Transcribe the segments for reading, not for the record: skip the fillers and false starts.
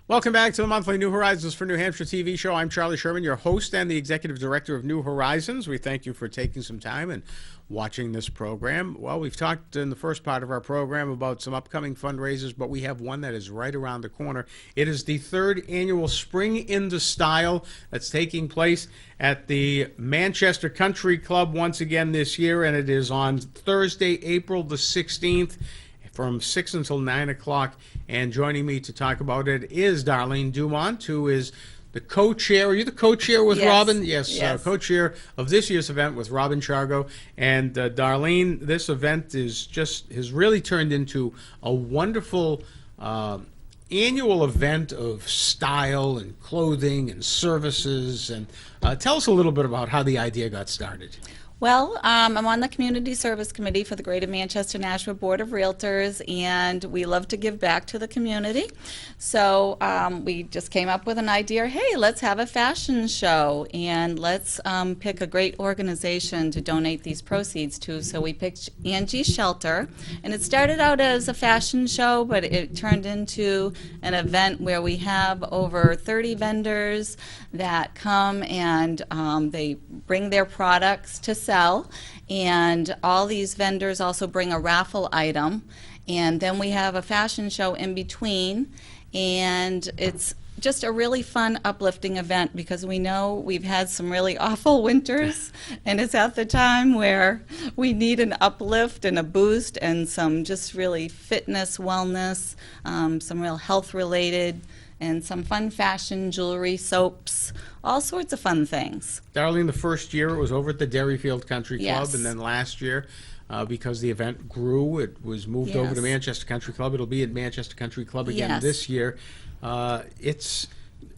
Welcome back to the monthly New Horizons for New Hampshire TV show. I'm Charlie Sherman, your host and the executive director of New Horizons. We thank you for taking some time and watching this program. Well, we've talked in the first part of our program about some upcoming fundraisers, but we have one that is right around the corner. It is the third annual Spring into Style that's taking place at the Manchester Country Club once again this year, and it is on Thursday, April the 16th. From 6 until 9 o'clock. And joining me to talk about it is Darlene Dumont, who is the co-chair. Are you the co-chair with Yes. Robin? Yes, Yes. co-chair of this year's event with Robin Chargo. And Darlene, this event has really turned into a wonderful annual event of style and clothing and services. And tell us a little bit about how the idea got started. Well, I'm on the Community Service Committee for the Greater Manchester Nashua Board of Realtors, and we love to give back to the community. So we just came up with an idea, hey, let's have a fashion show, and let's pick a great organization to donate these proceeds to. So we picked Angie Shelter, and it started out as a fashion show, but it turned into an event where we have over 30 vendors that come and they bring their products to sell, and all these vendors also bring a raffle item, and then we have a fashion show in between, and it's just a really fun, uplifting event because we know we've had some really awful winters, and it's at the time where we need an uplift and a boost and some just really fitness, wellness, some real health-related, and some fun fashion, jewelry, soaps, all sorts of fun things. Darlene, the first year it was over at the Derryfield Country Club, Yes. and then last year, because the event grew, it was moved over to Yes. Manchester Country Club. It'll be at Manchester Country Club again Yes. this year.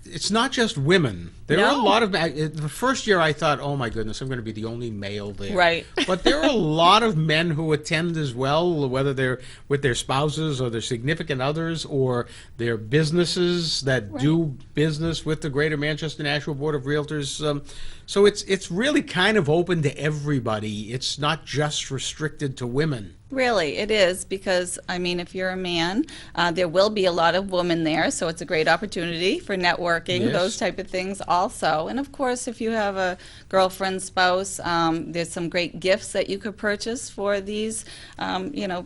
It's not just women. There are a No. lot of the first year I thought, oh my goodness, I'm going to be the only male there. Right. But there are a lot of men who attend as well, whether they're with their spouses or their significant others or their businesses that do business with the Greater Manchester Nashua Board of Realtors. So it's really kind of open to everybody. It's not just restricted to women. Really, it is, because, I mean, if you're a man, there will be a lot of women there, so it's a great opportunity for networking, Yes. those type of things also. And of course, if you have a girlfriend, spouse, there's some great gifts that you could purchase for these,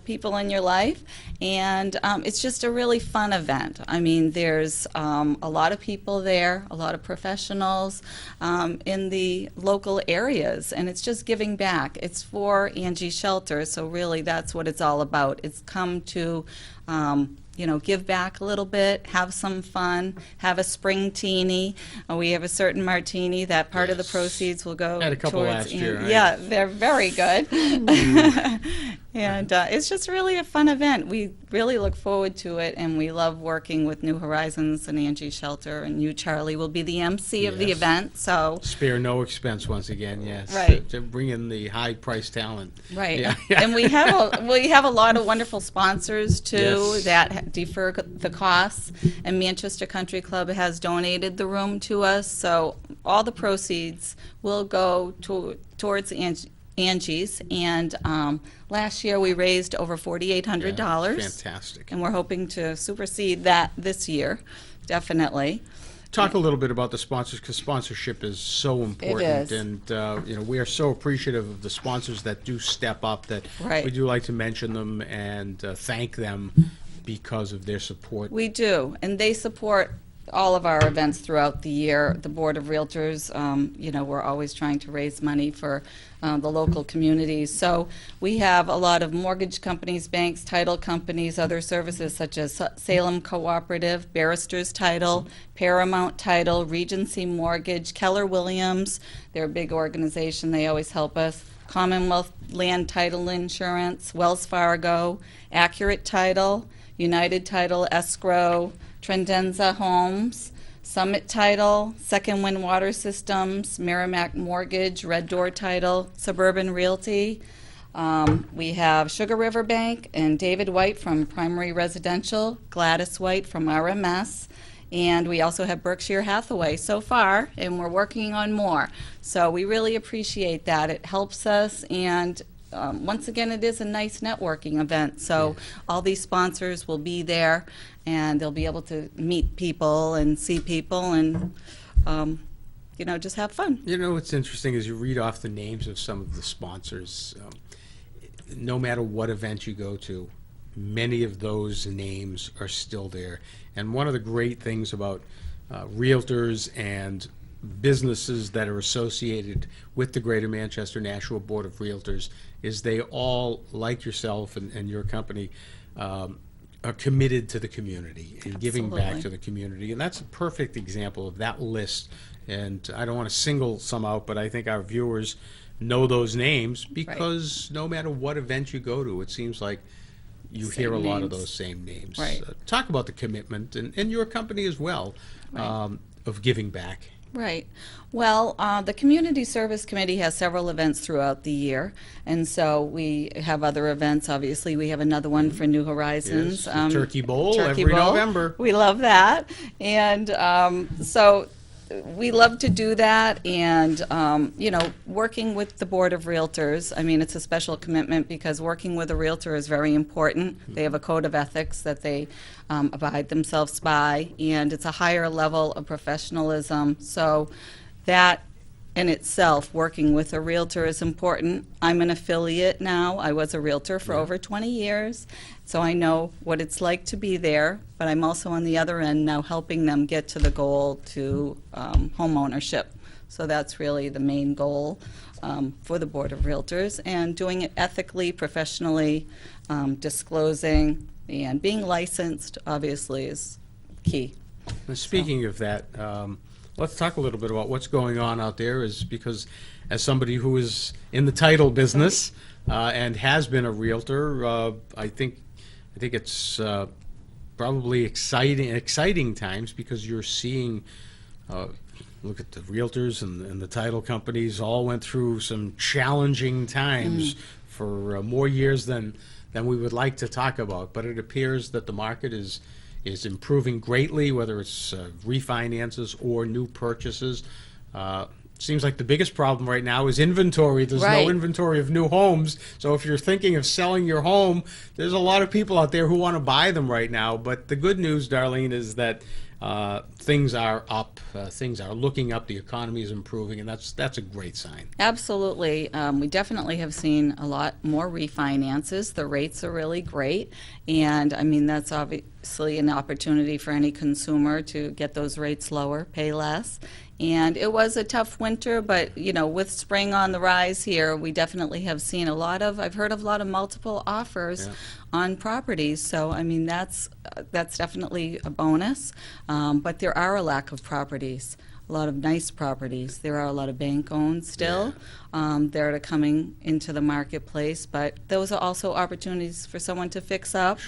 people in your life. And it's just a really fun event. I mean, there's a lot of people there, a lot of professionals in the local areas, and it's just giving back. It's for Angie Shelter, so really that's what it's all about. It's come to give back a little bit, have some fun, have a spring teeny. We have a certain martini that part of the Yes. proceeds will go Had a couple towards. last year, right? Yeah, they're very good. And it's just really a fun event. We really look forward to it, and we love working with New Horizons and Angie Shelter, and you, Charlie, will be the MC of the Yes. event. So Spare no expense once again, yes. Right. To bring in the high-priced talent. right, Yeah. and we have a lot of wonderful sponsors too Yes. that defer the costs. And Manchester Country Club has donated the room to us, so all the proceeds will go towards Angie's. And last year we raised over $4,800. Yeah, fantastic. And we're hoping to supersede that this year, definitely. Talk a little bit about the sponsors, because sponsorship is so important. is. And we are so appreciative of the sponsors that do step up, that Right. we do like to mention them and thank them because of their support. We do, and they support all of our events throughout the year. The Board of Realtors, we're always trying to raise money for the local communities. So we have a lot of mortgage companies, banks, title companies, other services such as Salem Cooperative, Barrister's Title, Paramount Title, Regency Mortgage, Keller Williams. They're a big organization. They always help us. Commonwealth Land Title Insurance, Wells Fargo, Accurate Title, United Title Escrow, Trendenza Homes, Summit Title, Second Wind Water Systems, Merrimack Mortgage, Red Door Title, Suburban Realty. We have Sugar River Bank and David White from Primary Residential, Gladys White from RMS, and we also have Berkshire Hathaway so far, and we're working on more. So we really appreciate that. It helps us, and once again, it is a nice networking event. So all these sponsors will be there, and they'll be able to meet people and see people and, just have fun. You know, what's interesting is you read off the names of some of the sponsors. No matter what event you go to, many of those names are still there. And one of the great things about realtors and businesses that are associated with the Greater Manchester Nashua Board of Realtors is they all, like yourself and your company, are committed to the community and giving back Absolutely. to the community. And that's a perfect example of that list. And I don't want to single some out, but I think our viewers know those names because no matter what event you go to, it seems like you Same hear a lot of names. those same names. Right. Talk about the commitment and your company as well of giving back. Right. Well, the Community Service Committee has several events throughout the year, and so we have other events. Obviously, we have another one for New Horizons. Yes, the Turkey Bowl Turkey every Bowl. November. We love that, and so we love to do that, and working with the Board of Realtors. I mean, it's a special commitment because working with a realtor is very important. They have a code of ethics that they abide themselves by, and it's a higher level of professionalism. So that in itself, working with a realtor is important. I'm an affiliate now. I was a realtor for over 20 years, so I know what it's like to be there, but I'm also on the other end now helping them get to the goal to home ownership. So that's really the main goal for the Board of Realtors, and doing it ethically, professionally, disclosing, and being licensed, obviously, is key. And speaking of that, let's talk a little bit about what's going on out there. Is because as somebody who is in the title business and has been a realtor, I think it's probably exciting times because you're seeing. Look at the realtors and the title companies all went through some challenging times for more years than we would like to talk about. But it appears that the market is improving greatly, whether it's refinances or new purchases. Seems like the biggest problem right now is inventory. There's Right. no inventory of new homes. So if you're thinking of selling your home, there's a lot of people out there who want to buy them right now. But the good news, Darlene, is that things are up, things are looking up, the economy is improving, and that's a great sign. Absolutely. We definitely have seen a lot more refinances. The rates are really great, and I mean, that's obviously an opportunity for any consumer to get those rates lower, pay less. And it was a tough winter, but with spring on the rise here, we definitely have seen I've heard of a lot of multiple offers on properties. So I mean, that's definitely a bonus. But there are a lack of properties, a lot of nice properties. There are a lot of bank-owned still that are coming into the marketplace, but those are also opportunities for someone to fix up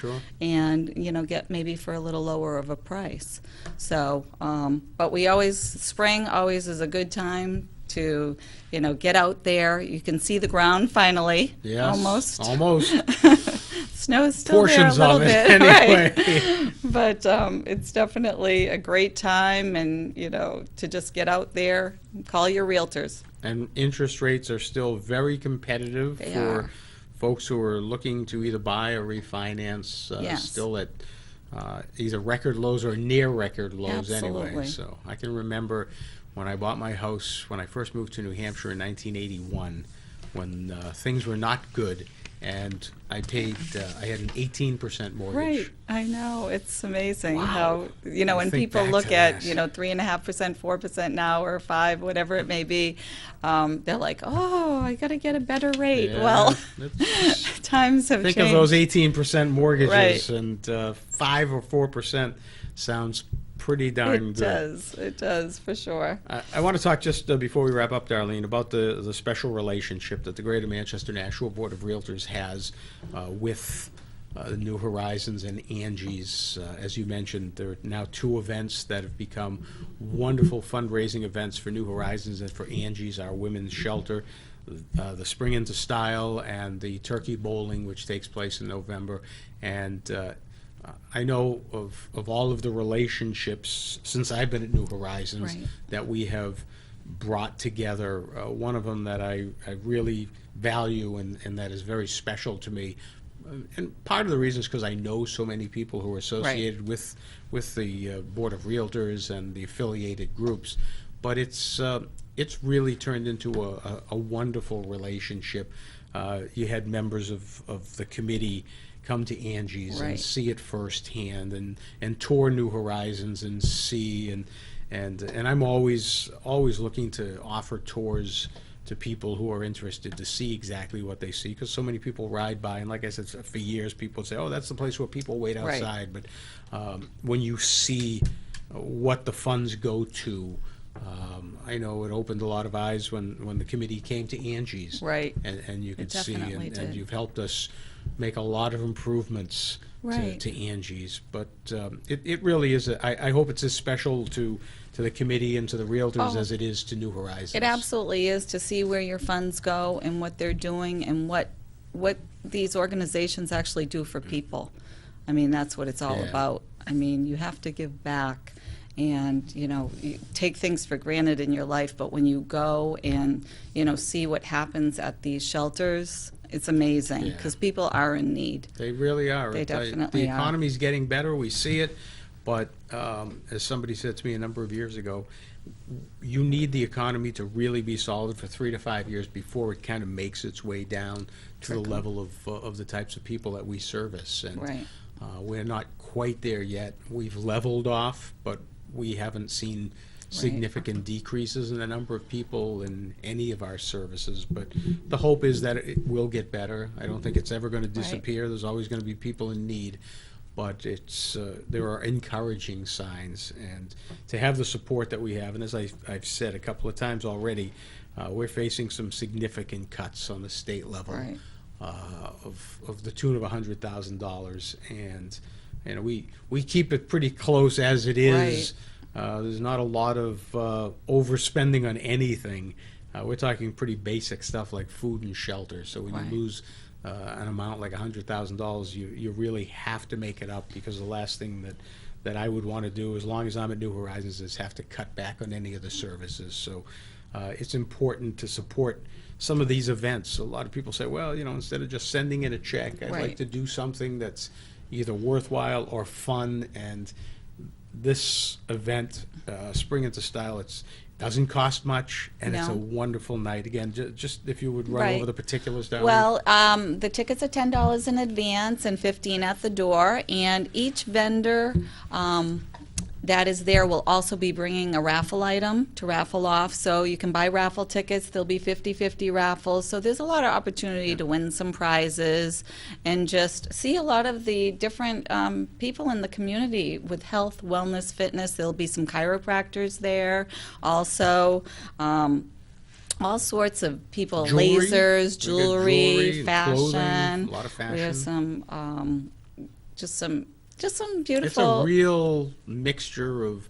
and get maybe for a little lower of a price. So, but spring always is a good time to get out there. You can see the ground finally. Yes, Almost. Snow's still portions there a of little it bit, anyway. right? But it's definitely a great time, and to just get out there, and call your realtors. And interest rates are still very competitive They for are. folks who are looking to either buy or refinance. Yes. Still at either record lows or near record lows anyway. Absolutely. So I can remember when I bought my house when I first moved to New Hampshire in 1981, when things were not good. And I had an 18% mortgage. Right, I know. It's amazing Wow. how, when think people back look to at, that. 3.5%, 4% now, or 5, whatever it may be, they're like, oh, I got to get a better rate. Yeah, Well, that's- times have think changed. of those 18% mortgages, Right. and 5 or 4% sounds pretty darn good. It does, for sure. I want to talk just before we wrap up, Darlene, about the special relationship that the Greater Manchester Nashua Board of Realtors has with New Horizons and Angie's. As you mentioned, there are now 2 events that have become wonderful fundraising events for New Horizons and for Angie's, our women's shelter. The Spring into Style and the Turkey Bowling, which takes place in November. And I know of all of the relationships since I've been at New Horizons Right. that we have brought together. One of them that I really value and that is very special to me. And part of the reason is because I know so many people who are associated with the Board of Realtors and the affiliated groups. But it's really turned into a wonderful relationship. You had members of the committee come to Angie's and Right. see it firsthand and tour New Horizons and see and I'm always looking to offer tours to people who are interested to see exactly what they see, because so many people ride by, and like I said, for years people say, oh, that's the place where people wait Right. outside. But when you see what the funds go to, I know it opened a lot of eyes when the committee came to Angie's. Right. And you could see, definitely and did. you've helped us make a lot of improvements Right. to Angie's. But it really is, I hope it's as special to the committee and to the Realtors Oh. as it is to New Horizons. It absolutely is, to see where your funds go and what they're doing and what these organizations actually do for people. I mean, that's what it's all Yeah. about. I mean, you have to give back, and, you take things for granted in your life, but when you go and, see what happens at these shelters, it's amazing, Yeah. because people are in need. They really are. They The definitely are. economy's getting better, we see it, but as somebody said to me a number of years ago, you need the economy to really be solid for 3 to 5 years before it kind of makes its way down to the Trickle. level of the types of people that we service. And Right. we're not quite there yet. We've leveled off, but we haven't seen significant decreases in the number of people in any of our services. But the hope is that it will get better. I don't think it's ever going to disappear. There's always going to be people in need. But there are encouraging signs, and to have the support that we have, and as I've said a couple of times already, we're facing some significant cuts on the state level. Right. Of the tune of $100,000, and we keep it pretty close as it is. There's not a lot of overspending on anything. We're talking pretty basic stuff like food and shelter. So when Right. you lose an amount like $100,000, you really have to make it up, because the last thing that I would want to do, as long as I'm at New Horizons, is have to cut back on any of the services. So it's important to support some of these events. A lot of people say, well, instead of just sending in a check, I'd like Right. to do something that's either worthwhile or fun. And this event, Spring into Style, it doesn't cost much, and it's a No. wonderful night. Again, just if you would run Right. over the particulars, Darlene. Well, the tickets are $10 in advance and $15 at the door, and each vendor that is there will also be bringing a raffle item to raffle off. So you can buy raffle tickets. There'll be 50-50 raffles. So there's a lot of opportunity to win some prizes and just see a lot of the different people in the community with health, wellness, fitness. There'll be some chiropractors there. Also, all sorts of people, Jewelry. lasers, We got jewelry, fashion. clothing, a lot of We have fashion. some, just some It's beautiful. a real mixture of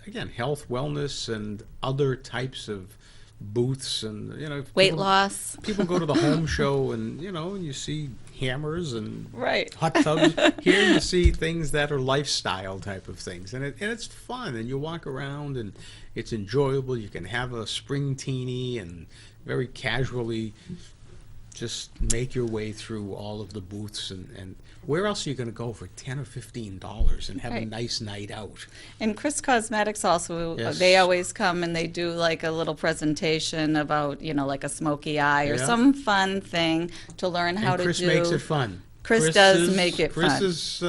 again, health, wellness, and other types of booths, and weight people- loss. People go to the home show, and and you see hammers and Right. hot tubs. Here you see things that are lifestyle type of things, and it's fun, and you walk around, and it's enjoyable. You can have a spring teeny and very casually just make your way through all of the booths, and where else are you going to go for $10 or $15 and have a Right. nice night out? And Chris Cosmetics also, Yes. they always come and they do like a little presentation about, like a smoky eye or Yeah. some fun thing to learn how And to Chris do. makes it fun. Chris does make it Chris fun. is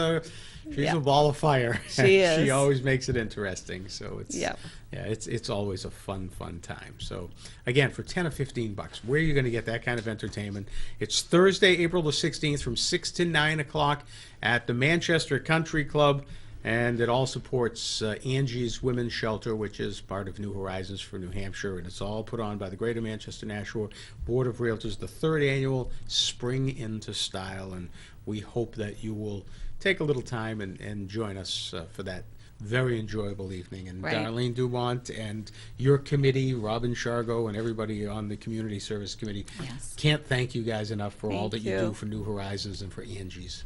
she's Yeah. a ball of fire. She She is. always makes it interesting. So it's Yep. it's always a fun time. So again, for $10 or $15, where are you going to get that kind of entertainment? It's Thursday, April the 16th, from 6 to 9 o'clock at the Manchester Country Club. And it all supports Angie's Women's Shelter, which is part of New Horizons for New Hampshire. And it's all put on by the Greater Manchester Nashua Board of Realtors, the 3rd annual Spring into Style. And we hope that you will take a little time and join us for that very enjoyable evening. And Right. Darlene Dumont and your committee, Robin Shargo, and everybody on the Community Service Committee, Yes. can't thank you guys enough for all that Thank you you. do for New Horizons and for Angie's.